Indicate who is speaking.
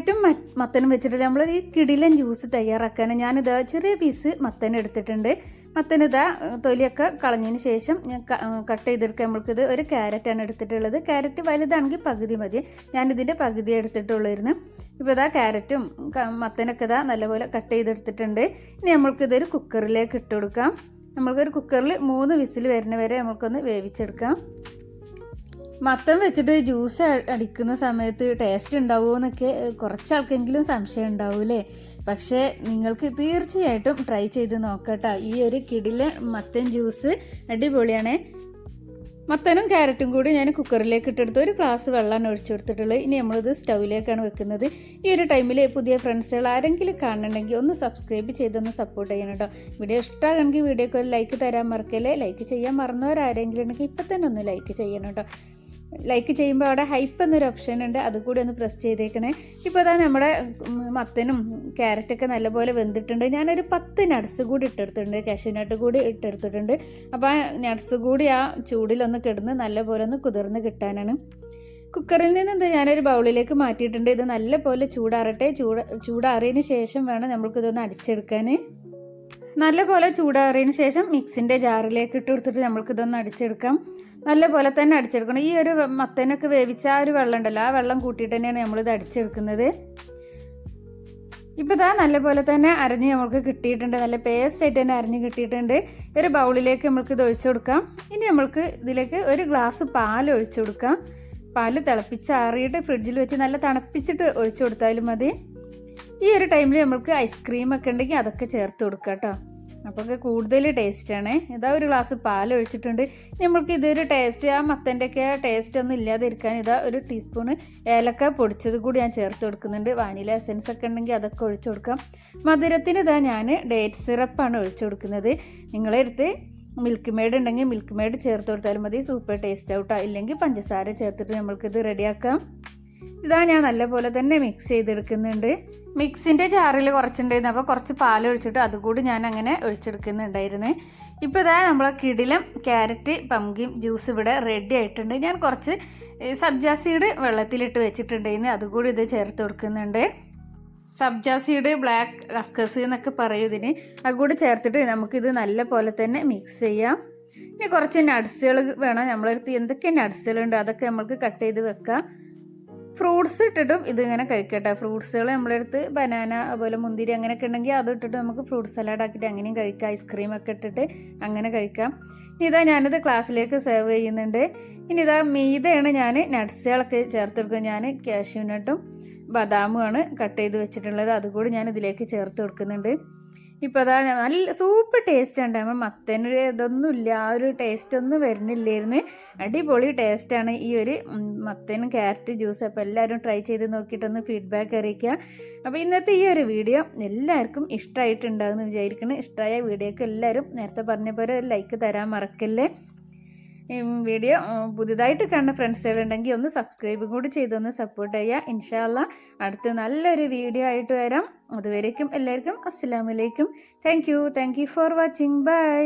Speaker 1: ക്യാരറ്റും മത്തനും വെച്ചിട്ട് നമ്മൾ ഈ കിടിലൻ ജ്യൂസ് തയ്യാറാക്കാൻ ഞാനിതാ ചെറിയ പീസ് മത്തൻ എടുത്തിട്ടുണ്ട്. മത്തനിതാ തൊലിയൊക്കെ കളഞ്ഞതിന് ശേഷം ഞാൻ കട്ട് ചെയ്തെടുക്കുക. നമ്മൾക്കിത് ഒരു ക്യാരറ്റാണ് എടുത്തിട്ടുള്ളത്. ക്യാരറ്റ് വലുതാണെങ്കിൽ പകുതി മതി, ഞാനിതിൻ്റെ പകുതി എടുത്തിട്ടുള്ളായിരുന്നു. ഇപ്പോൾ ഇതാ ക്യാരറ്റും മത്തനൊക്കെ ഇതാ നല്ലപോലെ കട്ട് ചെയ്തെടുത്തിട്ടുണ്ട്. ഇനി നമ്മൾക്കിതൊരു കുക്കറിലേക്ക് ഇട്ട് കൊടുക്കാം. നമ്മൾക്കൊരു കുക്കറിൽ 3 വിസിൽ വരുന്ന വരെ നമുക്കൊന്ന് വേവിച്ചെടുക്കാം. മത്തൻ വെച്ചിട്ട് ജ്യൂസ് അടിക്കുന്ന സമയത്ത് ടേസ്റ്റ് ഉണ്ടാവുമോ എന്നൊക്കെ കുറച്ചാൾക്കെങ്കിലും സംശയം ഉണ്ടാവൂലേ. പക്ഷേ നിങ്ങൾക്ക് തീർച്ചയായിട്ടും ട്രൈ ചെയ്ത് നോക്കട്ടോ. ഈ ഒരു കിടിലൻ മത്തൻ ജ്യൂസ് അടിപൊളിയാണ്. മത്തനും ക്യാരറ്റും കൂടി ഞാൻ കുക്കറിലേക്ക് ഇട്ടെടുത്ത് 1 ഗ്ലാസ് വെള്ളമാണ് ഒഴിച്ചു കൊടുത്തിട്ടുള്ളത്. ഇനി നമ്മളിത് സ്റ്റൗവിലേക്കാണ് വെക്കുന്നത്. ഈ ഒരു ടൈമിൽ പുതിയ ഫ്രണ്ട്സുകൾ ആരെങ്കിലും കാണണമെങ്കിൽ ഒന്ന് സബ്സ്ക്രൈബ് ചെയ്തൊന്ന് സപ്പോർട്ട് ചെയ്യണം കേട്ടോ. വീഡിയോ ഇഷ്ടമാണെങ്കിൽ വീഡിയോക്ക് ഒരു ലൈക്ക് തരാൻ മറക്കല്ലേ. ലൈക്ക് ചെയ്യാൻ മറന്നവരാരെങ്കിലും ഉണ്ടെങ്കിൽ ഇപ്പം തന്നെ ഒന്ന് ലൈക്ക് ചെയ്യണം കേട്ടോ. ലൈക്ക് ചെയ്യുമ്പോൾ അവിടെ ഹൈപ്പ് എന്നൊരു ഓപ്ഷൻ ഉണ്ട്, അതുകൂടി ഒന്ന് പ്രസ് ചെയ്തേക്കണേ. ഇപ്പോൾ അതാ നമ്മുടെ മത്തനും ക്യാരറ്റൊക്കെ നല്ലപോലെ വെന്തിട്ടുണ്ട്. ഞാനൊരു 10 നട്ട്സ് കൂടി ഇട്ടെടുത്തിട്ടുണ്ട്, കാഷ്യൂ നട്ട് കൂടി ഇട്ടെടുത്തിട്ടുണ്ട്. അപ്പോൾ ആ നട്ട്സ് കൂടി ആ ചൂടിലൊന്ന് കിടന്ന് നല്ലപോലെ ഒന്ന് കുതിർന്ന് കിട്ടാനാണ്. കുക്കറിൽ നിന്ന് ഞാനൊരു ബൗളിലേക്ക് മാറ്റിയിട്ടുണ്ട്. ഇത് നല്ലപോലെ ചൂടാറട്ടെ. ചൂടാറിയതിന് ശേഷം വേണം നമ്മൾക്കിതൊന്ന് അടിച്ചെടുക്കാൻ. നല്ലപോലെ ചൂടാറിയതിന് ശേഷം മിക്സിൻ്റെ ജാറിലേക്ക് ഇട്ട് കൊടുത്തിട്ട് നമ്മൾക്കിതൊന്ന് അടിച്ചെടുക്കാം. നല്ലപോലെ തന്നെ അടിച്ചെടുക്കണം. ഈ ഒരു മത്തനൊക്കെ വേവിച്ച ആ ഒരു വെള്ളം ഉണ്ടല്ലോ, ആ വെള്ളം കൂട്ടിയിട്ട് തന്നെയാണ് നമ്മളിത് അടിച്ചെടുക്കുന്നത്. ഇപ്പോൾ ഇതാ നല്ലപോലെ തന്നെ അരഞ്ഞ് നമുക്ക് കിട്ടിയിട്ടുണ്ട്. നല്ല പേസ്റ്റായിട്ട് തന്നെ അരഞ്ഞ് കിട്ടിയിട്ടുണ്ട്. ഒരു ബൗളിലേക്ക് നമ്മൾക്കിത് ഒഴിച്ചു കൊടുക്കാം. ഇനി നമ്മൾക്ക് ഇതിലേക്ക് 1 ഗ്ലാസ് പാൽ ഒഴിച്ചു കൊടുക്കാം. പാൽ തിളപ്പിച്ചാറിയിട്ട് ഫ്രിഡ്ജിൽ വെച്ച് നല്ല തണുപ്പിച്ചിട്ട് ഒഴിച്ചു കൊടുത്താലും മതി. ഈ ഒരു ടൈമിൽ നമ്മൾക്ക് ഐസ്ക്രീമൊക്കെ ഉണ്ടെങ്കിൽ അതൊക്കെ ചേർത്ത് കൊടുക്കാം കേട്ടോ. അപ്പോൾ കൂടുതൽ ടേസ്റ്റാണ്. ഇതാ 1 ഗ്ലാസ് പാൽ ഒഴിച്ചിട്ടുണ്ട്. നമ്മൾക്ക് ഇതൊരു ടേസ്റ്റ്, ആ മത്തൻ്റെയൊക്കെ ആ ടേസ്റ്റ് ഒന്നും ഇല്ലാതിരിക്കാൻ ഇതാ 1 ടീസ്പൂണ് ഏലക്ക പൊടിച്ചത് കൂടി ഞാൻ ചേർത്ത് കൊടുക്കുന്നുണ്ട്. വാനില എസൻസ് ഒക്കെ ഉണ്ടെങ്കിൽ അതൊക്കെ ഒഴിച്ചു കൊടുക്കാം. മധുരത്തിന് ഇതാ ഞാൻ ഡേറ്റ് സിറപ്പാണ് ഒഴിച്ചു കൊടുക്കുന്നത്. നിങ്ങളെടുത്ത് മിൽക്ക് മെയ്ഡ് ഉണ്ടെങ്കിൽ മിൽക്ക് മെയ്ഡ് ചേർത്ത് കൊടുത്താലും മതി, സൂപ്പർ ടേസ്റ്റ് ഔട്ടോ. ഇല്ലെങ്കിൽ പഞ്ചസാര ചേർത്തിട്ട് നമ്മൾക്കിത് റെഡിയാക്കാം. ഇതാ ഞാൻ നല്ലപോലെ തന്നെ മിക്സ് ചെയ്തെടുക്കുന്നുണ്ട്. മിക്സിൻ്റെ ജാറിൽ കുറച്ചുണ്ടായിരുന്നു, അപ്പോൾ കുറച്ച് പാൽ ഒഴിച്ചിട്ട് അതുകൂടി ഞാൻ അങ്ങനെ ഒഴിച്ചെടുക്കുന്നുണ്ടായിരുന്നു. ഇപ്പോൾ ഇതാ നമ്മളെ കിടിലം ക്യാരറ്റ് പംകിൻ ജ്യൂസ് ഇവിടെ റെഡി ആയിട്ടുണ്ട്. ഞാൻ കുറച്ച് സബ്ജ സീഡ് വെള്ളത്തിലിട്ട് വെച്ചിട്ടുണ്ടായിരുന്നു, അതുകൂടി ഇത് ചേർത്ത് കൊടുക്കുന്നുണ്ട്. സബ്ജ സീഡ്, ബ്ലാക്ക് കസ്കസ് എന്നൊക്കെ പറയും ഇതിന്. അതുകൂടി ചേർത്തിട്ട് നമുക്കിത് നല്ല പോലെ തന്നെ മിക്സ് ചെയ്യാം. ഇനി കുറച്ച് നട്ട്സുകൾ വേണം. നമ്മളടുത്ത് എന്തൊക്കെ നട്ട്സുകളുണ്ട് അതൊക്കെ നമുക്ക് കട്ട് ചെയ്ത് വെക്കാം. ഫ്രൂട്ട്സ് ഇട്ടിട്ടും ഇതിങ്ങനെ കഴിക്കട്ടെ. ഫ്രൂട്ട്സുകൾ നമ്മളെടുത്ത് ബനാന, അതുപോലെ മുന്തിരി അങ്ങനെയൊക്കെ ഉണ്ടെങ്കിൽ അത് ഇട്ടിട്ട് നമുക്ക് ഫ്രൂട്ട് സലാഡ് ആക്കിയിട്ട് അങ്ങനെയും കഴിക്കാം. ഐസ്ക്രീമൊക്കെ ഇട്ടിട്ട് അങ്ങനെ കഴിക്കാം. ഇതാ ഞാനിത് ക്ലാസ്സിലേക്ക് സെർവ് ചെയ്യുന്നുണ്ട്. ഇനി ഇതാ മീതയാണ് ഞാൻ നട്ട്സുകളൊക്കെ ചേർത്ത് കൊടുക്കുക. ഞാൻ കാഷ്യൂ നട്ടും ബദാമുമാണ് കട്ട് ചെയ്ത് വെച്ചിട്ടുള്ളത്, അതുകൂടി ഞാൻ ഇതിലേക്ക് ചേർത്ത് കൊടുക്കുന്നുണ്ട്. ഇപ്പോൾ അതാ നല്ല സൂപ്പർ ടേസ്റ്റ് ഉണ്ട്. നമ്മൾ മത്തന് ഇതൊന്നും ഇല്ല, ആ ഒരു ടേസ്റ്റ് ഒന്നും വരുന്നില്ലായിരുന്നു. അടിപൊളി ടേസ്റ്റാണ് ഈ ഒരു മത്തനും ക്യാരറ്റ് ജ്യൂസ്. അപ്പോൾ എല്ലാവരും ട്രൈ ചെയ്ത് നോക്കിയിട്ടൊന്ന് ഫീഡ്ബാക്ക് അറിയിക്കുക. അപ്പോൾ ഇന്നത്തെ ഈ ഒരു വീഡിയോ എല്ലാവർക്കും ഇഷ്ടമായിട്ടുണ്ടാകുമെന്ന് വിചാരിക്കുന്നു. ഇഷ്ടമായ വീഡിയോക്ക് എല്ലാവരും നേരത്തെ പറഞ്ഞ പോലെ ഒരു ലൈക്ക് തരാൻ മറക്കല്ലേ. വീഡിയോ പുതുതായിട്ട് കാണുന്ന ഫ്രണ്ട്സുകളുണ്ടെങ്കിൽ ഒന്ന് സബ്സ്ക്രൈബും കൂടി ചെയ്തൊന്ന് സപ്പോർട്ട് ചെയ്യുക. ഇൻഷാ അല്ലാഹ് അടുത്ത നല്ലൊരു വീഡിയോ ആയിട്ട് വരാം. അതുവരേക്കും എല്ലാവർക്കും അസ്സലാമു അലൈക്കും. Thank you for watching. By.